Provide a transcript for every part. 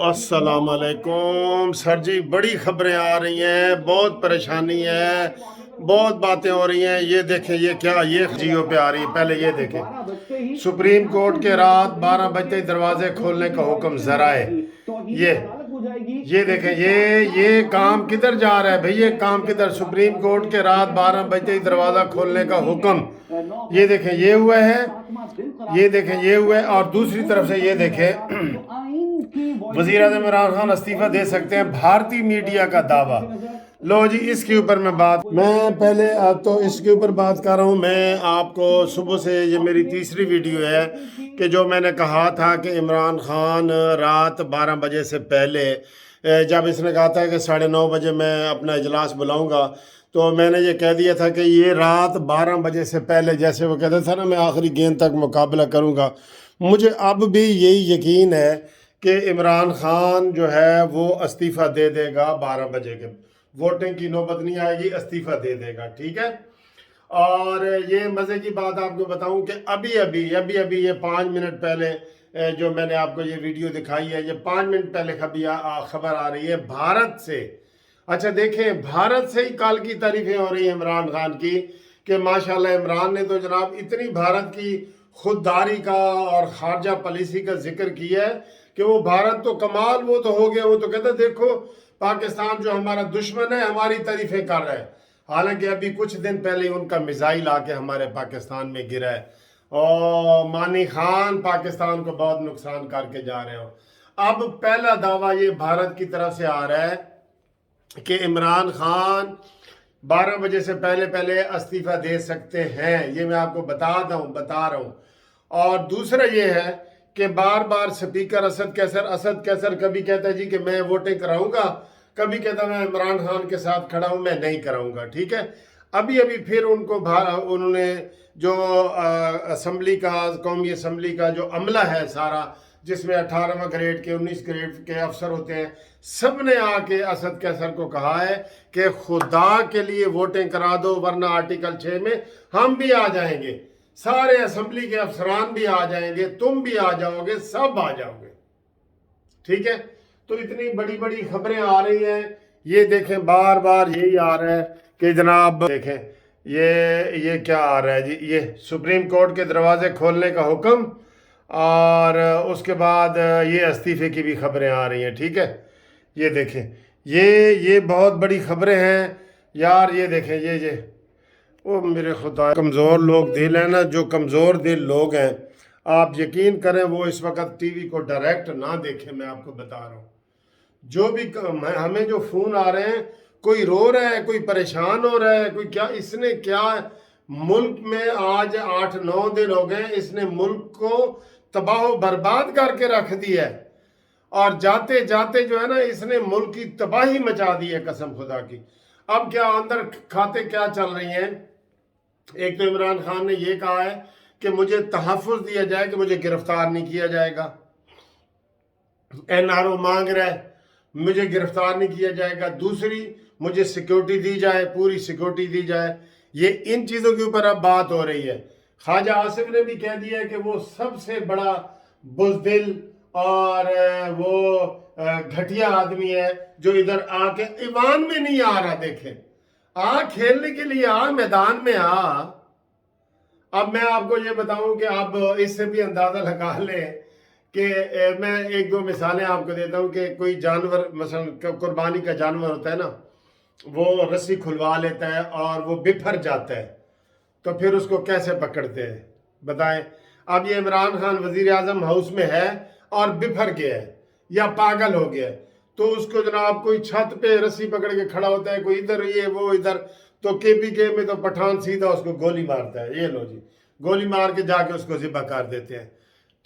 अस्सलाम वालेकुम सर जी, बड़ी खबरें आ रही हैं, बहुत परेशानी है, बहुत बातें हो रही हैं। ये देखें, ये क्या, ये जियो पे आ रही है। पहले ये देखें, सुप्रीम कोर्ट के रात 12 बजते ही दरवाजे खोलने का हुक्म जरा है। ये ये देखें, ये काम किधर जा रहा है भाई? ये काम किधर? सुप्रीम कोर्ट के रात 12 बजते ही दरवाजा खोलने का हुक्म। ये देखें, ये हुआ है, ये देखें, ये हुआ है। और दूसरी तरफ से ये देखें, वजीर आज़म इमरान खान इस्तीफा दे सकते हैं, भारतीय मीडिया का दावा। लो जी, इसके ऊपर मैं पहले तो इसके ऊपर बात कर रहा हूँ। मैं आपको सुबह से, ये मेरी तीसरी वीडियो है कि जो मैंने कहा था कि इमरान खान रात 12 बजे से पहले, जब इसने कहा था कि 9:30 बजे मैं अपना इजलास बुलाऊंगा, तो मैंने ये कह दिया था कि ये रात 12 बजे से पहले, जैसे वो कहते थे ना, मैं आखिरी गेंद तक मुकाबला करूंगा। मुझे अब भी यही यकीन है कि इमरान खान जो है वो इस्तीफ़ा दे देगा। 12 बजे के वोटिंग की नौबत नहीं आएगी, इस्तीफ़ा दे देगा, ठीक है। और ये मज़े की बात आपको बताऊं कि अभी अभी ये 5 मिनट पहले जो मैंने आपको ये वीडियो दिखाई है, ये 5 मिनट पहले खबर आ रही है भारत से। अच्छा देखें, भारत से ही कल की तारीफें हो रही हैं इमरान खान की कि माशाल्लाह इमरान ने तो जनाब इतनी भारत की खुददारी का और खारजा पॉलिसी का जिक्र किया है कि वो भारत तो कमाल, वो तो हो गया। वो तो कहता देखो पाकिस्तान जो हमारा दुश्मन है हमारी तारीफें कर रहा है, हालांकि अभी कुछ दिन पहले उनका मिसाइल आके हमारे पाकिस्तान में गिरा है। और मानी खान पाकिस्तान को बहुत नुकसान करके जा रहे हो। अब पहला दावा ये भारत की तरफ से आ रहा है कि इमरान खान 12 बजे से पहले इस्तीफा दे सकते हैं। ये मैं आपको बता रहा हूँ। और दूसरा ये है कि बार बार स्पीकर असद कैसर कभी कहता है जी कि मैं वोटिंग कराऊंगा, कभी कहता मैं इमरान खान के साथ खड़ा हूं, मैं नहीं कराऊंगा, ठीक है। अभी फिर उन्होंने जो असम्बली का, कौमी असम्बली का जो अमला है सारा, जिसमें 18वां ग्रेड के 19 ग्रेड के अफसर होते हैं, सब ने आके असद कैसर को कहा है कि खुदा के लिए वोटिंग करा दो, वरना आर्टिकल 6 में हम भी आ जाएंगे, सारे असम्बली के अफसरान भी आ जाएंगे, तुम भी आ जाओगे, सब आ जाओगे, ठीक है। तो इतनी बड़ी बड़ी खबरें आ रही हैं। ये देखें, बार बार यही आ रहा है कि जनाब देखें, ये क्या आ रहा है जी, ये सुप्रीम कोर्ट के दरवाजे खोलने का हुक्म, और उसके बाद ये इस्तीफे की भी खबरें आ रही हैं, ठीक है। ये देखें, ये बहुत बड़ी खबरें हैं यार। ये देखें, ये वो मेरे खुदा, कमज़ोर लोग दिल है ना, जो कमज़ोर दिल लोग हैं, आप यकीन करें वो इस वक्त टीवी को डायरेक्ट ना देखें। मैं आपको बता रहा हूँ, जो भी हमें जो फ़ोन आ रहे हैं, कोई रो रहा है, कोई परेशान हो रहा है, कोई क्या, इसने क्या मुल्क में आज 8-9 दिन हो गए, इसने मुल्क को तबाह बर्बाद करके रख दिया है। और जाते जाते जो है ना, इसने मुल्क की तबाही मचा दी है, कसम खुदा की। अब क्या अंदर खाते क्या चल रही हैं? एक तो इमरान खान ने यह कहा है कि मुझे तहफ़्फ़ुज़ दिया जाए कि मुझे गिरफ्तार नहीं किया जाएगा। एनआरओ मांग रहा है, मुझे गिरफ्तार नहीं किया जाएगा। दूसरी, मुझे सिक्योरिटी दी जाए, पूरी सिक्योरिटी दी जाए। ये इन चीज़ों के ऊपर अब बात हो रही है। ख्वाजा आसिफ ने भी कह दिया है कि वो सबसे बड़ा बुज़दिल और वो घटिया आदमी है जो इधर आके ईवान में नहीं आ रहा। देखें, आ खेलने के लिए आ, मैदान में आ। अब मैं आपको ये बताऊं कि आप इससे भी अंदाज़ा लगा लें कि मैं 1-2 मिसालें आपको देता हूं कि कोई जानवर, मसलन कुर्बानी का जानवर होता है ना, वो रस्सी खुलवा लेता है और वो बिफर जाता है, तो फिर उसको कैसे पकड़ते हैं बताएं। अब ये इमरान खान वजीर आज़म हाउस में है और बिफर गया है या पागल हो गया है, तो उसको जनाब कोई छत पे रस्सी पकड़ के खड़ा होता है, कोई इधर, ये वो इधर, तो केपीके में तो पठान सीधा उसको गोली मारता है। ये लो जी, गोली मार के जाके उसको ज़िबा कर देते हैं,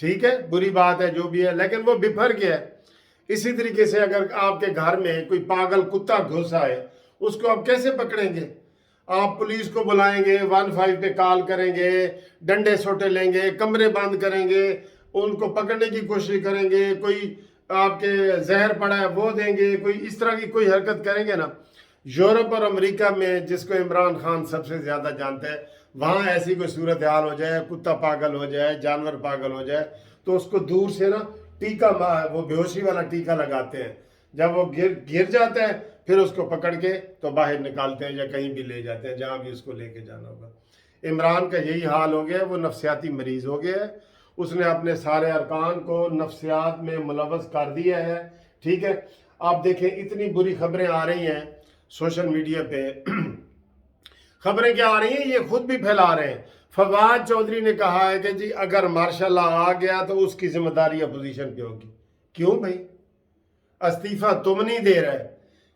ठीक है। बुरी बात है जो भी है, लेकिन वो बिफर गया है। इसी तरीके से अगर आपके घर में कोई पागल कुत्ता घुस आए, उसको आप कैसे पकड़ेंगे? आप पुलिस को बुलाएंगे, 15 पे कॉल करेंगे, डंडे सोटे लेंगे, कमरे बंद करेंगे, उनको पकड़ने की कोशिश करेंगे, कोई आपके जहर पड़ा है वो देंगे, कोई इस तरह की कोई हरकत करेंगे ना। यूरोप और अमेरिका में, जिसको इमरान खान सबसे ज़्यादा जानते हैं, वहाँ ऐसी कोई सूरत हाल हो जाए, कुत्ता पागल हो जाए, जानवर पागल हो जाए, तो उसको दूर से ना ٹیکا وہ بیہوشی والا ٹیکا لگاتے ہیں، جب وہ گر جاتا ہے پھر اس کو پکڑ کے تو باہر نکالتے ہیں یا کہیں بھی لے جاتے ہیں جہاں بھی اس کو لے کے جانا ہوگا۔ عمران کا یہی حال ہو گیا ہے، وہ نفسیاتی مریض ہو گیا ہے، اس نے اپنے سارے ارکان کو نفسیات میں ملوث کر دیا ہے، ٹھیک ہے۔ آپ دیکھیں اتنی بری خبریں آ رہی ہیں سوشل میڈیا پہ، خبریں کیا آ رہی ہیں، یہ خود بھی پھیلا رہے ہیں۔ فواد چودھری نے کہا ہے کہ جی اگر مارشل لا آ گیا تو اس کی ذمہ داری اپوزیشن پہ ہوگی۔ کیوں بھائی؟ استعفیٰ تم نہیں دے رہے،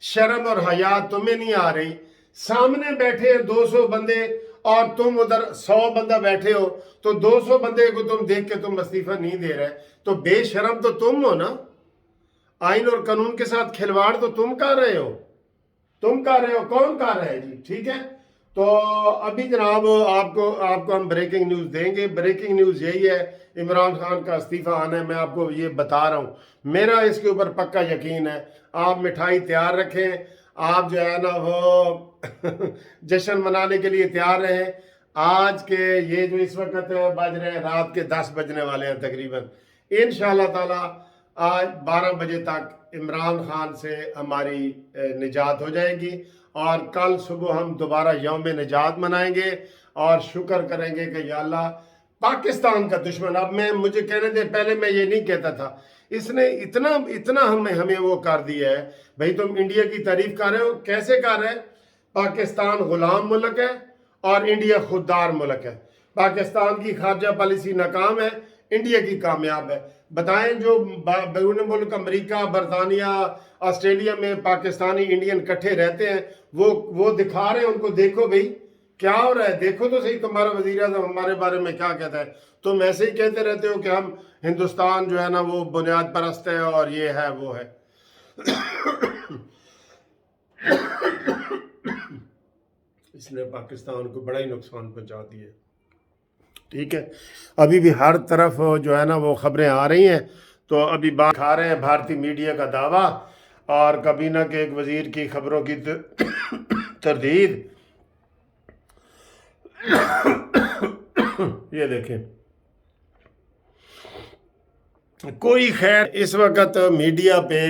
شرم اور حیا تمہیں نہیں آ رہی، سامنے بیٹھے 200 بندے اور تم ادھر 100 بندہ بیٹھے ہو، تو 200 بندے کو تم دیکھ کے تم استعفیٰ نہیں دے رہے، تو بے شرم تو تم ہو نا۔ آئین اور قانون کے ساتھ کھلواڑ تو تم کر رہے ہو، تم کر رہے ہو، کون کر رہا ہے جی؟ ٹھیک ہے، تو ابھی جناب آپ کو ہم بریکنگ نیوز دیں گے۔ بریکنگ نیوز یہی ہے، عمران خان کا استعفیٰ آنا ہے، میں آپ کو یہ بتا رہا ہوں، میرا اس کے اوپر پکا یقین ہے۔ آپ مٹھائی تیار رکھیں، آپ جو ہے نا وہ جشن منانے کے لیے تیار رہیں۔ آج کے یہ جو اس وقت بج رہے ہیں، رات کے 10 بجنے والے ہیں تقریباً، انشاءاللہ تعالی آج 12 بجے تک عمران خان سے ہماری نجات ہو جائے گی، اور کل صبح ہم دوبارہ یوم نجات منائیں گے اور شکر کریں گے کہ یا اللہ پاکستان کا دشمن، اب مجھے کہنے دے، پہلے میں یہ نہیں کہتا تھا، اس نے اتنا ہمیں وہ کر دیا ہے۔ بھئی تم انڈیا کی تعریف کر رہے ہو، کیسے کر رہے ہیں؟ پاکستان غلام ملک ہے اور انڈیا خوددار ملک ہے، پاکستان کی خارجہ پالیسی ناکام ہے، انڈیا کی کامیاب ہے۔ بتائیں جو بیرون ملک امریکہ، برطانیہ، آسٹریلیا میں پاکستانی انڈین کٹھے رہتے ہیں، وہ دکھا رہے ہیں، ان کو دیکھو بھئی کیا ہو رہا ہے، دیکھو تو صحیح تمہارا وزیر اعظم ہمارے بارے میں کیا کہتا ہے۔ تم ایسے ہی کہتے رہتے ہو کہ ہم ہندوستان جو ہے نا وہ بنیاد پرست ہے اور یہ ہے وہ ہے۔ اس نے پاکستان کو بڑا ہی نقصان پہنچا دیا ہے، ٹھیک ہے۔ ابھی بھی ہر طرف جو ہے نا وہ خبریں آ رہی ہیں، تو ابھی بات کھا رہے ہیں بھارتی میڈیا کا دعویٰ اور کابینہ کے ایک وزیر کی خبروں کی تردید۔ یہ دیکھیں، کوئی خیر اس وقت میڈیا پہ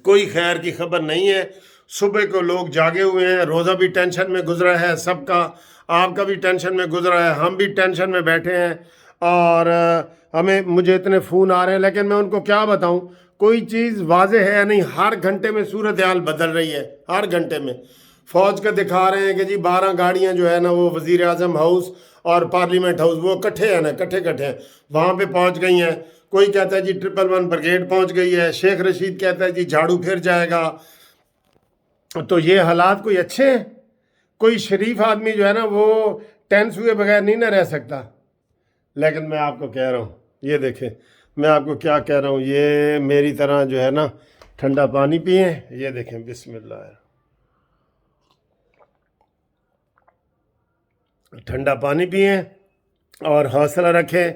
کوئی خیر کی خبر نہیں ہے۔ صبح کو لوگ جاگے ہوئے ہیں، روزہ بھی ٹینشن میں گزرا ہے سب کا، آپ کا بھی ٹینشن میں گزرا ہے، ہم بھی ٹینشن میں بیٹھے ہیں، اور مجھے اتنے فون آ رہے ہیں، لیکن میں ان کو کیا بتاؤں، کوئی چیز واضح ہے نہیں، ہر گھنٹے میں صورتحال بدل رہی ہے، ہر گھنٹے میں۔ فوج کا دکھا رہے ہیں کہ جی 12 گاڑیاں جو ہے نا وہ وزیر اعظم ہاؤس اور پارلیمنٹ ہاؤس، وہ کٹھے ہیں نا، کٹھے ہیں، وہاں پہ پہنچ گئی ہیں۔ کوئی کہتا ہے جی 111 بریگیڈ پہنچ گئی ہے، شیخ رشید کہتا ہے جی جھاڑو پھر جائے گا۔ تو یہ حالات کوئی اچھے ہیں؟ کوئی شریف آدمی جو ہے نا وہ ٹینس ہوئے بغیر نہیں نہ رہ سکتا۔ لیکن میں آپ کو کہہ رہا ہوں، یہ دیکھیں میں آپ کو کیا کہہ رہا ہوں، یہ میری طرح جو ہے نا ٹھنڈا پانی پئیں، یہ دیکھیں، بسم اللہ، ٹھنڈا پانی پئیں اور حوصلہ رکھیں۔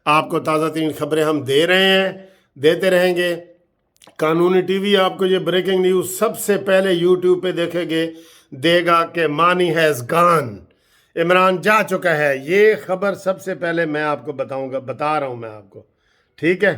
آپ کو تازہ ترین خبریں ہم دے رہے ہیں، دیتے رہیں گے۔ قانونی ٹی وی آپ کو یہ بریکنگ نیوز سب سے پہلے یوٹیوب پہ دے گا کہ مانی ہیز گان، عمران جا چکا ہے۔ یہ خبر سب سے پہلے میں آپ کو بتا رہا ہوں میں آپ کو، ٹھیک ہے۔